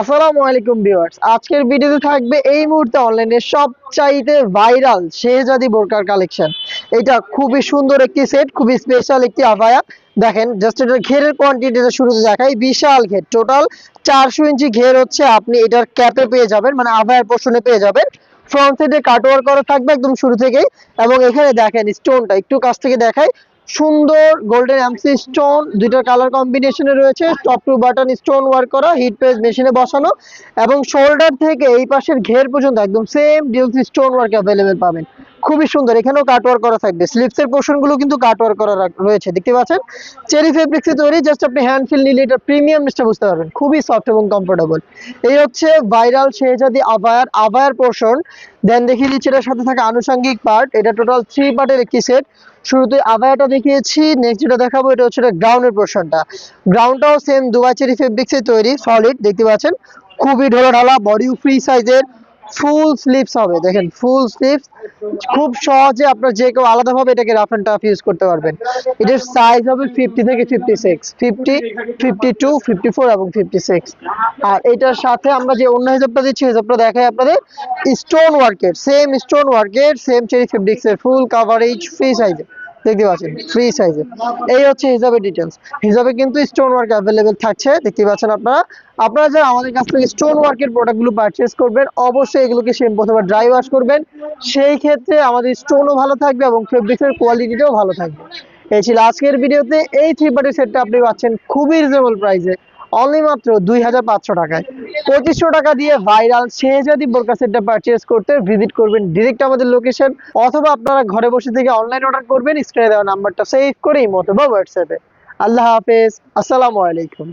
আসসালামু আলাইকুম ভিউয়ার্স, আজকের ভিডিওতে থাকবে এই মুহূর্তে অনলাইনে সবচাইতে ভাইরাল শেহজাদি বোরকার কালেকশন। এটা খুবই সুন্দর একটি সেট, খুবই স্পেশাল একটি আবায়া। দেখেন জাস্ট এটার ঘেরের কোয়ান্টিটিটা শুরুতে দেখাই, বিশাল ঘের, টোটাল 400 ইঞ্চি ঘের হচ্ছে আপনি এটার ক্যাপে পেয়ে যাবেন, মানে আবায়ার পোর্শনে পেয়ে যাবেন। ফ্রন্ট সাইডে কাটওয়ার্ক করা থাকবে একদম শুরু থেকেই, এবং এখানে দেখেন স্টোনটা একটু কাছ থেকে দেখাই, সুন্দর গোল্ডেন এমসি স্টোন, দুইটা কালার কম্বিনেশনে রয়েছে, top to button stone work করা, হিট প্রেস মেশিনে বসানো, এবং শোল্ডার থেকে এই পাশের ঘের পর্যন্ত একদম same DLC stone work available পাবেন। খুবই সুন্দর, এখানেও কাটওয়ার্ক করা থাকবে, স্লিপস এর পোর্শন গুলো কিন্তু কাটওয়ার্ক করা রয়েছে, দেখতে পাচ্ছেন চেরি ফেব্রিক্সে তৈরি। জাস্ট আপনি হ্যান্ড ফিল নিলে এটা প্রিমিয়ামনেসটা বুঝতে পারবেন, খুবই সফট এবং কমফোর্টেবল। এই হচ্ছে ভাইরাল শেহজাদি আবায়ার পোর্শন। দেন দেখিয়ে দিচ্ছি এটার সাথে থাকা আনুষঙ্গিক পার্ট। এটা টোটাল 3 পার্টের একটি সেট। শুরুতে আবায়াটা দেখিয়েছি, নেক্সট যেটা দেখাবো এটা হচ্ছে গ্রাউন্ডের পোর্শনটা। গ্রাউন্ডটাও সেম দুবাই চেরি ফেব্রিক্সে তৈরি, সলিড, দেখতে পাচ্ছেন খুবই ঢোলাঢালা, বডি ফ্রি সাইজের, ফুল স্লিভস হবে, দেখেন ফুল স্লিভস। খুব সহজে আপনার যে কেউ আলাদাভাবে এটাকে রাফ এন্ড টাফ ইউজ করতে পারবেন। এটার সাইজ হবে 50 থেকে 56, 50, 52, 54 এবং 56। আর এটার সাথে আমরা যে অন্য হিসাবটা দিচ্ছি, হিসাবটা দেখাই আপনাদের, স্টোন ওয়ার্কের, সেম চেরি ফেব্রিক্সের ফুল কাভারেজ, ফ্রি সাইজে, দেখতে পাচ্ছেন ফ্রি সাইজে। এই হচ্ছে হিসাবের ডিটেলস। হিসাবে কিন্তু স্টোন ওয়ার্ক অ্যাভেলেবেল থাকছে, দেখতে পাচ্ছেন আপনারা। আপনারা যারা আমাদের কাছ থেকে স্টোন ওয়ার্কের প্রোডাক্টগুলো পারচেজ করবেন, অবশ্যই এগুলোকে শ্যাম্পু অথবা ড্রাই ওয়াশ করবেন। সেই ক্ষেত্রে আমাদের স্টোনও ভালো থাকবে এবং ফেব্রিক্সের কোয়ালিটিটাও ভালো থাকবে। এই ছিল আজকের ভিডিওতে। এই 3 পার্টের সেটটা আপনি পাচ্ছেন খুবই রিজনেবল প্রাইসে, অনলি মাত্র 2500 টাকায়। 2500 টাকা দিয়ে ভাইরাল শেহজাদি বোরকা সেটটা পারচেজ করতে ভিজিট করবেন ডিরেক্ট আমাদের লোকেশন, অথবা আপনারা ঘরে বসে থেকে অনলাইন অর্ডার করবেন স্ক্রিনে দেওয়া নাম্বারটা সেভ করে ইমো অথবা হোয়াটসঅ্যাপে। আল্লাহ হাফেজ, আসসালামু আলাইকুম।